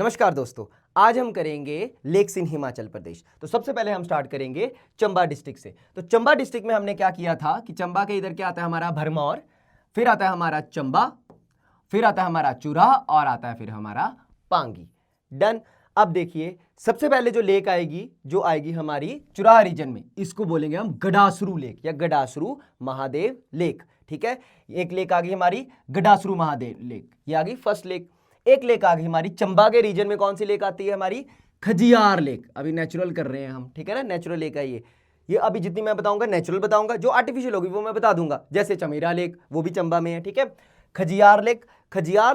नमस्कार दोस्तों, आज हम करेंगे लेक्स इन हिमाचल प्रदेश। तो सबसे पहले हम स्टार्ट करेंगे चंबा डिस्ट्रिक्ट से। तो चंबा डिस्ट्रिक्ट में हमने क्या किया था कि चंबा के इधर क्या आता है हमारा भरमौर, फिर आता है हमारा चंबा, फिर आता है हमारा चुराह और आता है फिर हमारा पांगी। डन। अब देखिए सबसे पहले जो लेक आएगी जो आएगी हमारी चुराह रीजन में, इसको बोलेंगे हम गडासरू लेक या गडासरू महादेव लेक। ठीक है, एक लेक आ गई हमारी गडासरू महादेव लेक, ये आ गई फर्स्ट लेक। एक लेक आ गई हमारी चंबा के रीजन में, कौन सी लेक आती है हमारी खजियार लेक। अभी नेचुरल कर रहे हैं हम, ठीक है ना, नेचुरल लेक है ये अभी जितनी मैं बताऊंगा नेचुरल बताऊंगा, जो आर्टिफिशियल होगी वो मैं बता दूंगा। जैसे चमेरा लेक, वो भी चंबा में है। ठीक है, खजियार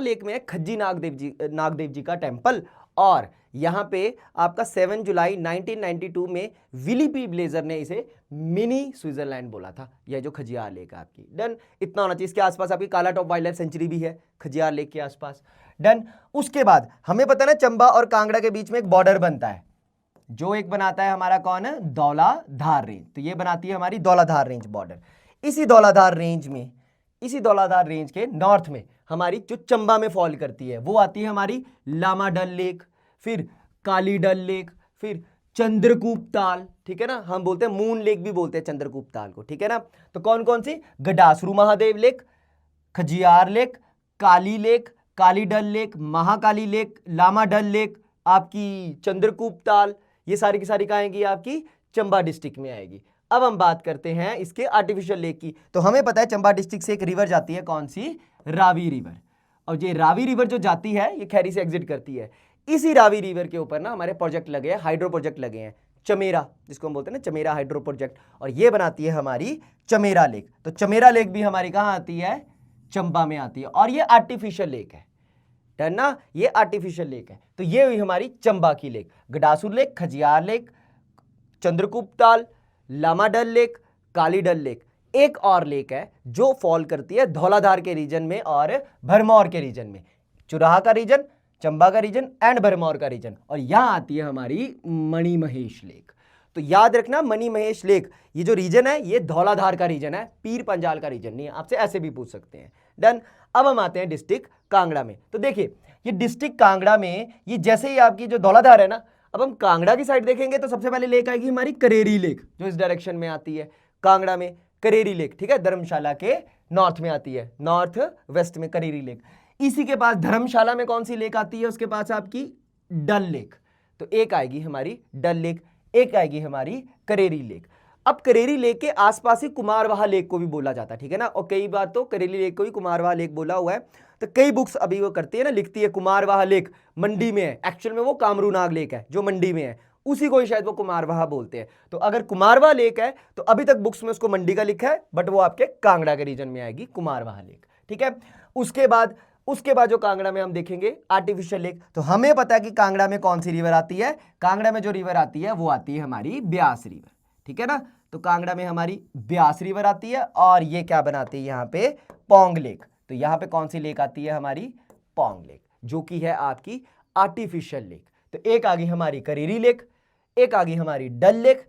लेक में खज्जी नागदेव जी का टेम्पल, और यहाँ पे आपका 7 जुलाई 1992 में विली पी ब्लेजर ने इसे मिनी स्विट्जरलैंड बोला था, यह जो खजियार लेक है आपकी। डन, इतना होना चाहिए। इसके आसपास आपकी काला टॉप वाइल्ड लाइफ सेंचुरी भी है खजियार लेक के आसपास। डन। उसके बाद हमें पता है ना चंबा और कांगड़ा के बीच में एक बॉर्डर बनता है, जो एक बनाता है हमारा कौन है, धौलाधार रेंज। तो ये बनाती है हमारी धौलाधार रेंज बॉर्डर। इसी धौलाधार रेंज के नॉर्थ में हमारी जो चंबा में फॉल करती है वो आती है हमारी लामा डल लेक, फिर काली डल लेक, फिर चंद्रकूप ताल। ठीक है ना, हम बोलते हैं मून लेक भी बोलते हैं चंद्रकूप ताल को। ठीक है ना, तो कौन कौन सी, गडासरू महादेव लेक, खजियार लेक, काली lake, Kali Dal lake, Mahakali lake, Lama Dal lake, आपकी चंद्रकूप ताल, ये सारी की सारी कहाँ आएगी आपकी चंबा डिस्ट्रिक्ट में आएगी। अब हम बात करते हैं इसके आर्टिफिशियल लेक की। तो हमें पता है चंबा डिस्ट्रिक्ट से एक रिवर जाती है, कौन सी, रावी रिवर। और ये रावी रिवर जो जाती है ये खैरी से एग्जिट करती है। इसी रावी रिवर के ऊपर ना हमारे प्रोजेक्ट लगे हैं, हाइड्रो प्रोजेक्ट लगे हैं, चमेरा, जिसको हम बोलते हैं ना चमेरा हाइड्रो प्रोजेक्ट, और ये बनाती है हमारी चमेरा लेक। तो चमेरा लेक भी हमारी कहाँ आती है, चंबा में आती है, और ये आर्टिफिशियल लेक है। डन ना, ये आर्टिफिशियल लेक है। तो ये हुई हमारी चंबा की lake, Gadasur lake, Khajjiar lake, Chandrakoop Tal, Lama Dal lake, Kali Dal lake. एक और लेक है जो फॉल करती है धौलाधार के रीजन में और भरमौर के रीजन में, चुराह का रीजन, चंबा का रीजन एंड भरमौर का रीजन, और यहां आती है हमारी मणिमहेश लेक। तो याद रखना मणिमहेश लेक, ये जो रीजन है ये धौलाधार का रीजन है, पीर पंजाल का रीजन नहीं है। आपसे ऐसे भी पूछ सकते हैं। डन। अब हम आते हैं डिस्ट्रिक्ट कांगड़ा में। तो देखिए ये डिस्ट्रिक्ट कांगड़ा में, ये जैसे ही आपकी जो धौलाधार है ना, अब हम कांगड़ा की साइड देखेंगे तो सबसे पहले लेक आएगी हमारी करेरी लेक, जो इस डायरेक्शन में आती है कांगड़ा में, करेरी लेक। ठीक है, धर्मशाला के नॉर्थ में आती है, नॉर्थ वेस्ट में करेरी लेक। इसी के पास धर्मशाला में कौन सी लेक आती है, उसके पास आपकी डल लेक। तो एक आएगी हमारी डल लेक, एक आएगी हमारी करेरी लेक। अब करेरी लेक के आसपास ही कुमारवाहा लेक को भी बोला जाता है। ठीक है ना, और कई बार तो करेरी लेक को ही कुमारवाहा लेक बोला हुआ है। तो कई बुक्स अभी वो करती है ना, लिखती है कुमारवाहा लेक मंडी में है, एक्चुअल में वो कामरूनाग लेक है जो मंडी में है, उसी को ही शायद वो कुमारवाहा बोलते हैं। तो अगर कुमारवाहा लेक है तो अभी तक बुक्स में उसको मंडी का लिखा है, बट वो आपके कांगड़ा के रीजन में आएगी कुमारवाहा लेक। ठीक है, उसके बाद जो कांगड़ा में हम देखेंगे आर्टिफिशियल लेक। तो हमें पता है कि कांगड़ा में कौन सी रिवर आती है, कांगड़ा में जो रिवर आती है वो आती है हमारी ब्यास रिवर। ठीक है ना, तो कांगड़ा में हमारी ब्यास रिवर आती है, और ये क्या बनाती है यहाँ पे, पोंग लेक। तो यहाँ पे कौन सी लेक आती है हमारी, पोंग लेक, जो कि है आपकी आर्टिफिशियल लेक। तो एक आ गई हमारी करेरी लेक, एक आ गई हमारी डल लेक,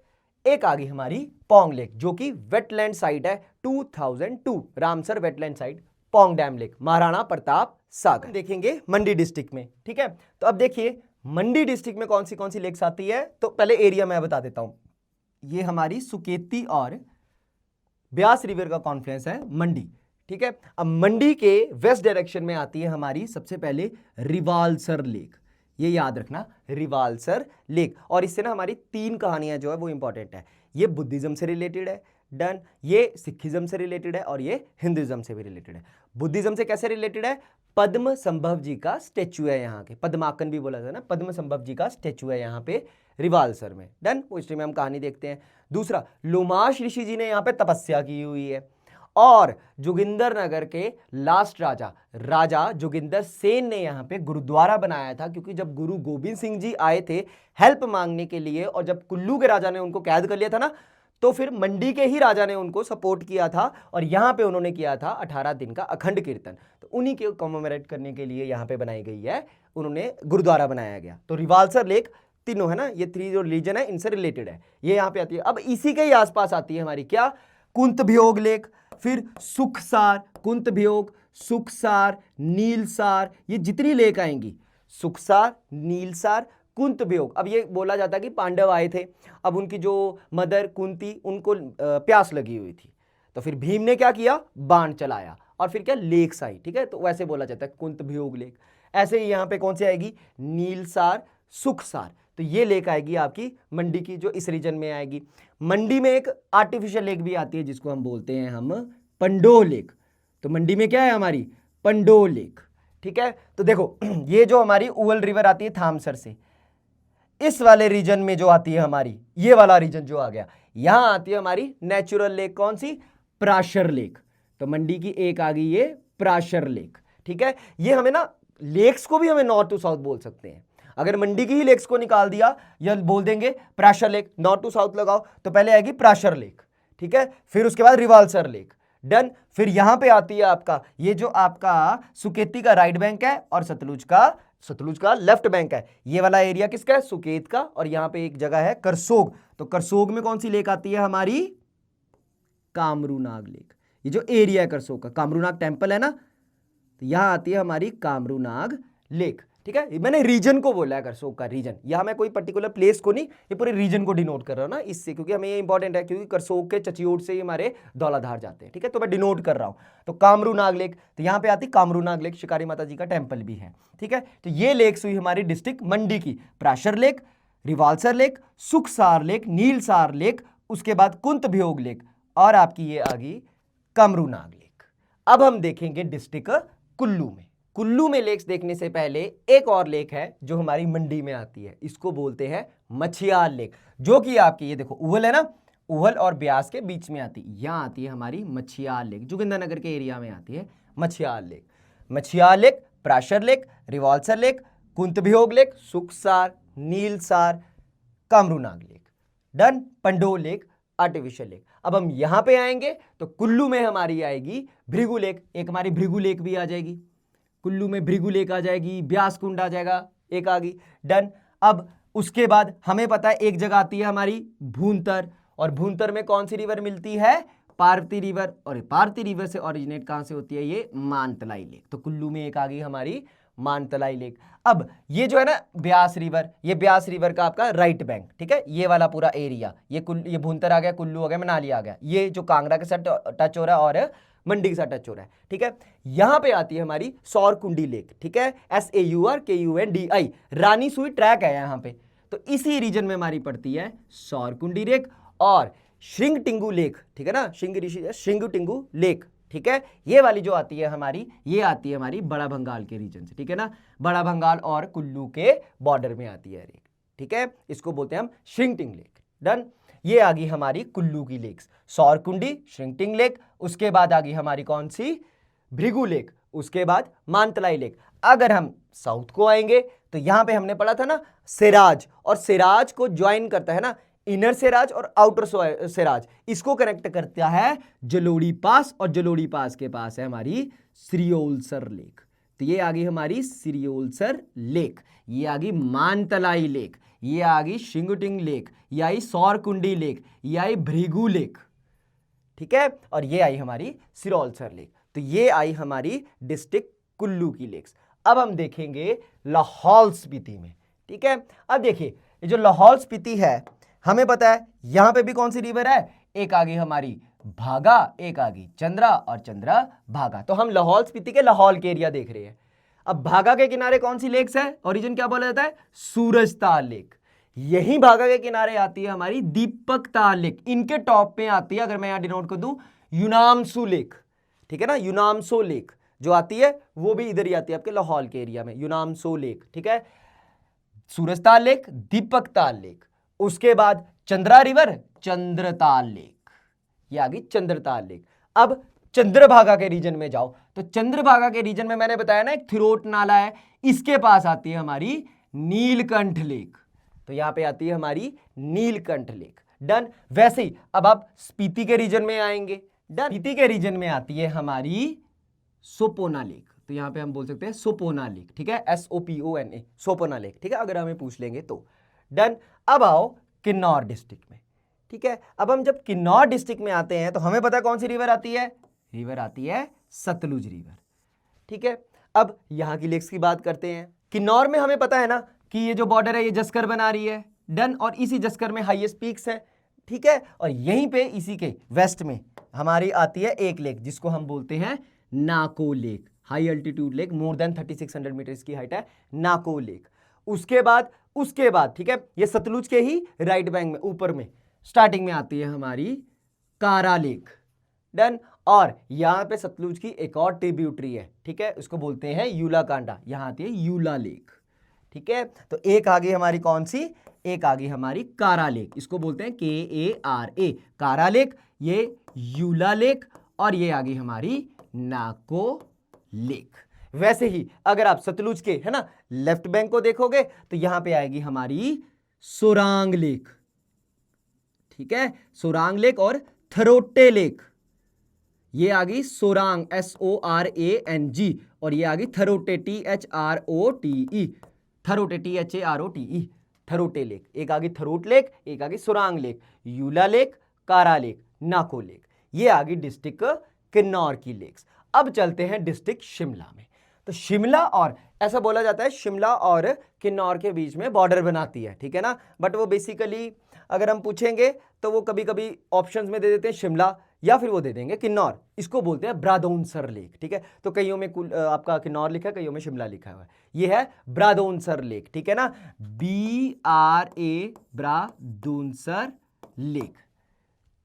एक आ गई हमारी पोंग लेक, जो कि वेटलैंड साइट है 2002 Ramsar wetland site, Pong dam lake, Maharana Pratap Sagar. देखेंगे मंडी डिस्ट्रिक्ट में। ठीक है, तो अब देखिए मंडी डिस्ट्रिक्ट में कौन सी लेक्स आती है। तो पहले एरिया मैं बता देता हूं, ये हमारी सुकेती और ब्यास रिवर का कॉन्फ्लुएंस है मंडी। ठीक है, अब मंडी के वेस्ट डायरेक्शन में आती है हमारी सबसे पहले रिवालसर लेक, ये याद रखना रिवालसर लेक। और इससे ना हमारी 3 कहानियां जो है वो इंपॉर्टेंट है। ये बुद्धिज्म से रिलेटेड है, डन, ये सिखिज्म से रिलेटेड है, और ये हिंदुइज्म से भी रिलेटेड है। बुद्धिज्म से कैसे रिलेटेड है, पद्म संभव जी का स्टेचू है यहाँ के, पद्माकन भी बोला जाता है ना, पद्म संभव जी का स्टेचू है यहाँ पे रिवालसर में। डन, वो हिस्ट्री में हम कहानी देखते हैं। दूसरा, लोमाश ऋषि जी ने यहाँ पे तपस्या की हुई है, और जोगिंदर नगर के लास्ट राजा जोगिंदर सेन ने यहाँ पे गुरुद्वारा बनाया था, क्योंकि जब गुरु गोविंद सिंह जी आए थे हेल्प मांगने के लिए, और जब कुल्लू के राजा ने उनको कैद कर लिया था ना, तो फिर मंडी के ही राजा ने उनको सपोर्ट किया था, और यहाँ पे उन्होंने किया था 18 दिन का अखंड कीर्तन। तो उन्हीं के कॉमेमोरेट करने के लिए यहाँ पे बनाई गई है, उन्होंने गुरुद्वारा बनाया गया। तो रिवालसर लेक तीनों है ना, ये 3 जो रीजन है इनसे रिलेटेड है, ये यहाँ पे आती है। अब इसी के ही आसपास आती है हमारी क्या, कुंतभ्योग लेक, फिर सुखसार, कुंतभ्योग, सुखसार, नीलसार, ये जितनी लेक आएंगी, सुखसार, नीलसार, कुंत वियोग। अब ये बोला जाता है कि पांडव आए थे, अब उनकी जो मदर कुंती, उनको प्यास लगी हुई थी, तो फिर भीम ने क्या किया, बाण चलाया और फिर क्या, लेक्स आई। ठीक है, तो वैसे बोला जाता है कुंत वियोग लेक। ऐसे ही यहाँ पे कौन सी आएगी, नीलसार, सुखसार। तो ये लेक आएगी आपकी मंडी की, जो इस रीजन में आएगी। मंडी में एक आर्टिफिशियल लेक भी आती है जिसको हम बोलते हैं हम पंडोह लेक। तो मंडी में क्या है हमारी, पंडोह लेक। ठीक है, तो देखो ये जो हमारी उवल रिवर आती है थामसर से, इस वाले रीजन में जो आती है हमारी, ये वाला रीजन जो आ गया, यहां आती है हमारी नेचुरल लेक, कौन सी, प्राशर लेक। तो मंडी की एक आ गई ये प्राशर लेक। ठीक है, ये हमें ना लेक्स को भी हमें नॉर्थ टू साउथ बोल सकते हैं। अगर मंडी की ही लेक्स को निकाल दिया या बोल देंगे Prashar lake, north to south लगाओ, तो पहले आएगी प्राशर लेक। ठीक है, फिर उसके बाद रिवाल्सर लेक, डन। फिर यहां पे आती है आपका ये जो आपका सुकेती का राइट बैंक है और सतलुज का लेफ्ट बैंक है। ये वाला एरिया किसका है, सुकेत का। और यहां पे एक जगह है करसोग, तो करसोग में कौन सी लेक आती है हमारी, कामरूनाग लेक। ये जो एरिया है करसोग का, कामरूनाग टेंपल है ना, तो यहां आती है हमारी कामरूनाग लेक। ठीक है, मैंने रीजन को बोला है, करसोग का रीजन, यहां मैं कोई पर्टिकुलर प्लेस को नहीं, ये पूरे रीजन को डिनोट कर रहा हूं ना इससे, क्योंकि हमें ये इंपॉर्टेंट है, क्योंकि करसोग के चचियोट से ही हमारे धौलाधार जाते हैं। ठीक है, तो मैं डिनोट कर रहा हूं। तो कामरूनाग लेक, तो यहां पे आती कामरूनाग लेक, शिकारी माता जी का टेंपल भी है। ठीक है, तो ये लेक्स हुई हमारी डिस्ट्रिक्ट मंडी की, Prashar lake, Rewalsar lake, Sukhsar lake, Neelsar lake, उसके बाद कुंत वियोग लेक, और आपकी ये आ गई कामरूनाग लेक। अब हम देखेंगे डिस्ट्रिक्ट कुल्लू में। कुल्लू में लेक्स देखने से पहले एक और लेक है जो हमारी मंडी में आती है, इसको बोलते हैं मछियार लेक, जो कि आपकी ये देखो उवल है ना, उवल और ब्यास के बीच में आती है। यहां आती है हमारी मछियार लेक, जोगिंदरनगर के एरिया में आती है Machhiyar lake. Machhiyar lake, Prashar lake, Rewalsar lake, Kunt Viyog lake, Sukhsar, Neelsar, Kamrunag lake, done. Pandoh lake, artificial lake. अब हम यहां पे आएंगे तो कुल्लू में हमारी आएगी भृगु लेक, एक हमारी भृगु लेक भी आ जाएगी, कुल्लू में भृगु लेक आ जाएगी, ब्यास कुंड आ जाएगा, एक आ गई, डन। अब उसके बाद हमें पता है एक जगह आती है हमारी भूंतर, और भूंतर में कौन सी रिवर मिलती है, पार्वती रिवर, और पार्वती रिवर से ओरिजिनेट कहां से होती है, ये मानतलाई लेक। तो कुल्लू में एक आ गई हमारी मानतलाई लेक। अब ये जो है ना ब्यास रिवर, ये ब्यास रिवर का आपका राइट बैंक। ठीक है, ये वाला पूरा एरिया, ये भूंतर आ गया, कुल्लू आ गया, मनाली आ गया, ये जो कांगड़ा के साथ टच हो रहा है और मंडी के साथ टच हो रहा है। ठीक है, यहां पे आती है हमारी सौरकुंडी लेक। ठीक है, SAURKUNDI, रानी सुई ट्रैक है यहां पे, तो इसी रीजन में हमारी पड़ती है सौरकुंडी लेक और श्रिंगटिंगू लेक। ठीक है ना, श्रिंगटिंगू लेक। ठीक है, ये वाली जो आती है हमारी, ये आती है हमारी बड़ा बंगाल के रीजन से। ठीक है ना, बड़ा बंगाल और कुल्लू के बॉर्डर में आती है लेक। ठीक है, इसको बोलते हैं हम श्रिंगटिंग लेक, डन। ये आ गई हमारी कुल्लू की लेक्स, सौरकुंडी, श्रिंगटिंग लेक, उसके बाद आ गई हमारी कौन सी, भृगु लेक, उसके बाद मानतलाई लेक। अगर हम साउथ को आएंगे तो यहां पे हमने पढ़ा था ना सिराज, और सिराज को ज्वाइन करता है ना इनर सिराज और आउटर सिराज, इसको कनेक्ट करता है जलोड़ी पास, और जलोड़ी पास के पास है हमारी सिरियोलसर लेक। तो ये आ गई हमारी सिरियोलसर लेक, ये आ गई मानतलाई लेक, ये आ गई श्रिंगटिंग लेक, ये आई सौरकुंडी लेक, ये आई भृगु लेक। ठीक है, और ये आई हमारी सिरोलसर लेक। तो ये आई हमारी डिस्ट्रिक्ट कुल्लू की लेक्स। अब हम देखेंगे लाहौल स्पीति में। ठीक है, अब देखिए ये जो लाहौल स्पीति है, हमें पता है यहां पे भी कौन सी रिवर है, एक आ गई हमारी भागा, एक आ गई चंद्रा, और चंद्रा भागा। तो हम लाहौल स्पीति के लाहौल के एरिया देख रहे हैं। अब भागा के किनारे कौन सी लेक्स है, ओरिजिन क्या बोला जाता है, सूरजताल लेक। यही भागा के किनारे आती है हमारी दीपक ताल लेक, इनके टॉप पे आती है, अगर मैं यहां डिनोट कर दूं, यूनामसू लेक। ठीक है ना, यूनामसो लेक जो आती है वो भी इधर ही आती है आपके लाहौल के एरिया में, यूनामसो लेक। ठीक है, सूरजताल लेक, दीपक ताल लेक, उसके बाद चंद्रा रिवर, चंद्रताल लेक, ये आ गई चंद्रताल लेक। अब चंद्रभागा के रीजन में जाओ तो चंद्रभागा के रीजन में मैंने बताया ना एक थिरोट नाला है, इसके पास आती है हमारी नीलकंठ लेक। तो यहां पे आती है हमारी नीलकंठ लेक, डन। वैसे ही अब आप स्पीति के रीजन में आएंगे, डन। स्पीति के रीजन में आती है हमारी सोपोना लेक, तो यहां पे हम बोल सकते हैं सोपोना लेक। ठीक है, SOPONA, सोपोना लेक। ठीक है, अगर हमें पूछ लेंगे तो, डन। अब आओ किन्नौर डिस्ट्रिक्ट में। ठीक है, अब हम जब किन्नौर डिस्ट्रिक्ट में आते हैं तो हमें पता है कौन सी रिवर आती है, रिवर आती है सतलुज रिवर। ठीक है, अब यहां की लेक्स की बात करते हैं। किन्नौर में हमें पता है ना कि ये जो बॉर्डर है ये जस्कर बना रही है, डन, और इसी जस्कर में हाईएस्ट पीक्स है, ठीक है, और यहीं पे इसी के वेस्ट में हमारी आती है एक लेक जिसको हम बोलते हैं Nako lake, high altitude lake, more than 3600 meter इसकी हाइट है, नाको लेक। उसके बाद ठीक है, ये सतलुज के ही राइट बैंक में ऊपर में स्टार्टिंग में आती है हमारी कारा लेक, डन, और यहां पे सतलुज की एक और ट्रिब्यूटरी है, ठीक है, उसको बोलते हैं यूला कांडा, यहां आती है यूला लेक, ठीक है। तो एक आ गई हमारी कौन सी, एक आ गई हमारी कारा लेक, इसको बोलते हैं KARA, कारा लेक, ये यूला लेक, और ये आ गई हमारी नाको लेक। वैसे ही अगर आप सतलुज के है ना लेफ्ट बैंक को देखोगे तो यहां पे आएगी हमारी सोरांग लेक, ठीक है, सोरांग लेक और थरोटे लेक, ये आ गई सोरांग SORANG, और ये आ गई थरोटे THROTE, थरोटे THAROTE, थरोटे लेक। एक आ गई थरोट लेक, एक आ गई सोरांग लेक, यूला लेक, कारा लेक, नाको लेक, ये आ गई डिस्ट्रिक्ट किन्नौर की लेक्स। अब चलते हैं डिस्ट्रिक्ट शिमला में। तो शिमला, और ऐसा बोला जाता है शिमला और किन्नौर के बीच में बॉर्डर बनाती है, ठीक है ना, बट वो बेसिकली अगर हम पूछेंगे तो वो कभी कभी ऑप्शंस में दे देते हैं शिमला या फिर वो दे देंगे किन्नौर, इसको बोलते हैं ब्रादौनसर लेक, ठीक है। तो कईयों में आपका किन्नौर लिखा है, कईयों में शिमला लिखा हुआ है, ये है ब्रादौनसर लेक, ठीक है ना, BRA ब्रादौनसर लेक,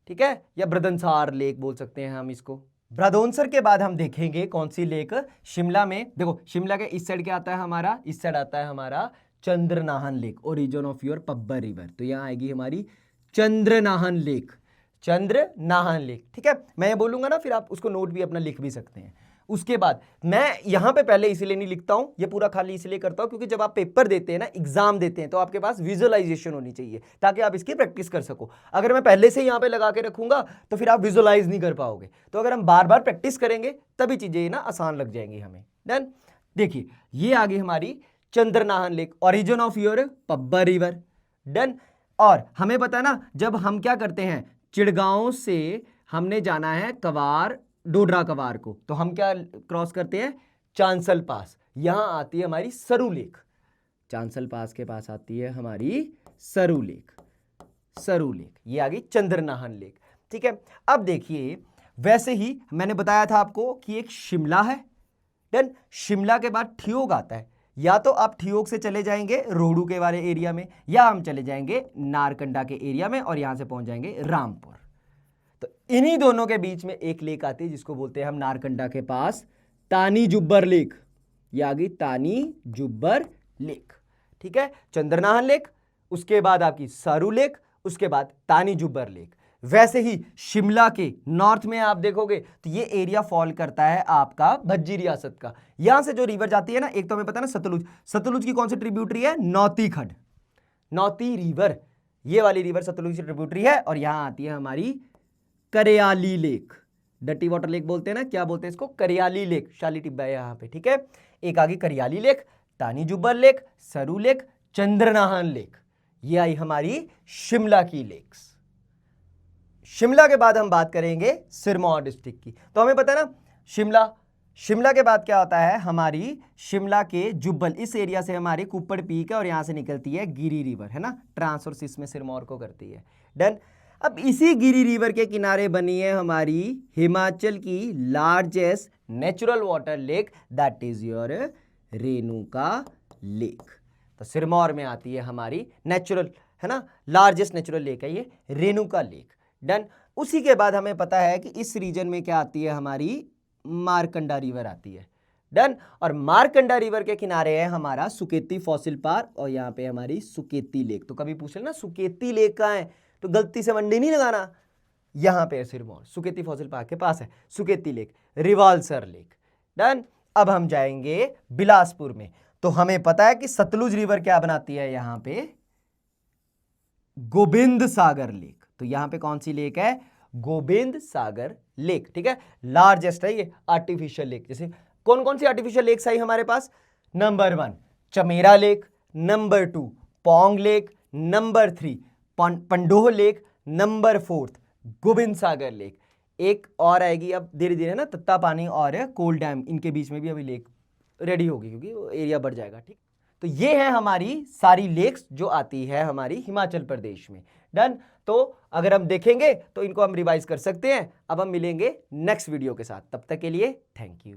ठीक है, या ब्रदनसार लेक बोल सकते हैं हम इसको। ब्रादौनसर के बाद हम देखेंगे कौन सी लेक शिमला में, देखो शिमला के इस साइड क्या आता है हमारा, इस साइड आता है हमारा Chandranahan lake, origin of your Pabbar river, तो यहां आएगी हमारी चंद्रनाहन लेक, चंद्रनाहन लेक, ठीक है। मैं ये बोलूंगा ना फिर आप उसको नोट भी अपना लिख भी सकते हैं। उसके बाद मैं यहां पे पहले इसलिए नहीं लिखता हूं, ये पूरा खाली इसलिए करता हूं क्योंकि जब आप पेपर देते हैं ना, एग्जाम देते हैं, तो आपके पास विजुअलाइजेशन होनी चाहिए ताकि आप इसकी प्रैक्टिस कर सको। अगर मैं पहले से यहां पे लगा के रखूंगा तो फिर आप विजुअलाइज नहीं कर पाओगे, तो अगर हम बार बार प्रैक्टिस करेंगे तभी चीजें ना आसान लग जाएंगी हमें। डन, देखिए ये आ गई हमारी Chandranahan lake, origin of your Pabbar river, done. और हमें पता है ना, जब हम क्या करते हैं, चिड़गांव से हमने जाना है कवार, डोडरा कवार को, तो हम क्या क्रॉस करते हैं, चांसल पास, यहां आती है हमारी सरू लेक, चांसल पास के पास आती है हमारी सरू लेक, सरू लेक, ये आ गई चंद्रनाहन लेक, ठीक है। अब देखिए वैसे ही मैंने बताया था आपको कि एक शिमला है, देन शिमला के बाद ठियोग आता है, या तो आप ठियोग से चले जाएंगे रोहड़ू के वाले एरिया में, या हम चले जाएंगे नारकंडा के एरिया में और यहां से पहुंच जाएंगे रामपुर। तो इन्हीं दोनों के बीच में एक लेक आती है जिसको बोलते हैं हम नारकंडा के पास तानी जुब्बर लेक, ये आ गई तानी जुब्बर लेक, ठीक है, चंद्रनाहन लेक, उसके बाद आपकी सारू लेक, उसके बाद तानी जुब्बर लेक। वैसे ही शिमला के नॉर्थ में आप देखोगे तो ये एरिया फॉल करता है आपका भज्जी रियासत का, यहां से जो रिवर जाती है ना, एक तो हमें पता है ना सतलुज, सतलुज की कौन सी ट्रिब्यूटरी है, नौती खड्ड, नौती रिवर, ये वाली रिवर सतलुज की ट्रिब्यूटरी है, और यहां आती है हमारी करियाली लेक, डटी वाटर लेक बोलते हैं ना, क्या बोलते हैं इसको, करियाली लेक, शाली टिब्बा है यहां पे, ठीक है। एक आ गई करियाली लेक, तानी जुब्बर लेक, सरू लेक, चंद्रनाहन लेक, ये आई हमारी शिमला की लेक्स। शिमला के बाद हम बात करेंगे सिरमौर डिस्ट्रिक्ट की। तो हमें पता है ना शिमला, शिमला के बाद क्या होता है, हमारी शिमला के जुब्बल, इस एरिया से हमारी कुप्पड़ पीक है और यहां से निकलती है गिरी रिवर, है ना, ट्रांसफर सिस में सिरमौर को करती है, डन। अब इसी गिरी रिवर के किनारे बनी है हमारी हिमाचल की largest natural water lake, that is your Renuka lake. तो सिरमौर में आती है हमारी नेचुरल, है ना, लार्जेस्ट नेचुरल लेक है ये रेणुका लेक, डन। उसी के बाद हमें पता है कि इस रीजन में क्या आती है हमारी मारकंडा रिवर आती है, डन। और मारकंडा रिवर के किनारे है हमारा सुकेती फॉसिल पार्क, और यहाँ पे हमारी सुकेती लेक। तो कभी पूछ लेना सुकेती लेक कहाँ है, तो गलती से मंडी नहीं लगाना, यहां पे है सिरमौर, सुकेती फॉसिल पार्क के पास है Suketi lake, Rewalsar lake, done. अब हम जाएंगे बिलासपुर में। तो हमें पता है कि सतलुज रिवर क्या बनाती है यहां पे, गोविंद सागर लेक। तो यहां पे कौन सी लेक है, गोविंद सागर लेक, ठीक है, लार्जेस्ट है ये आर्टिफिशियल लेक। जैसे कौन कौन सी आर्टिफिशियल लेक्स आई हमारे पास, number 1 Chamera lake, number 2 Pong lake, number 3 Pandoh lake, number 4 Govind Sagar lake. एक और आएगी अब धीरे धीरे ना, तत्ता पानी और कोल डैम, इनके बीच में भी अभी लेक रेडी होगी क्योंकि वो एरिया बढ़ जाएगा, ठीक। तो ये है हमारी सारी लेक्स जो आती है हमारी हिमाचल प्रदेश में। डन। तो अगर हम देखेंगे तो इनको हम रिवाइज कर सकते हैं। अब हम मिलेंगे नेक्स्ट वीडियो के साथ, तब तक के लिए थैंक यू।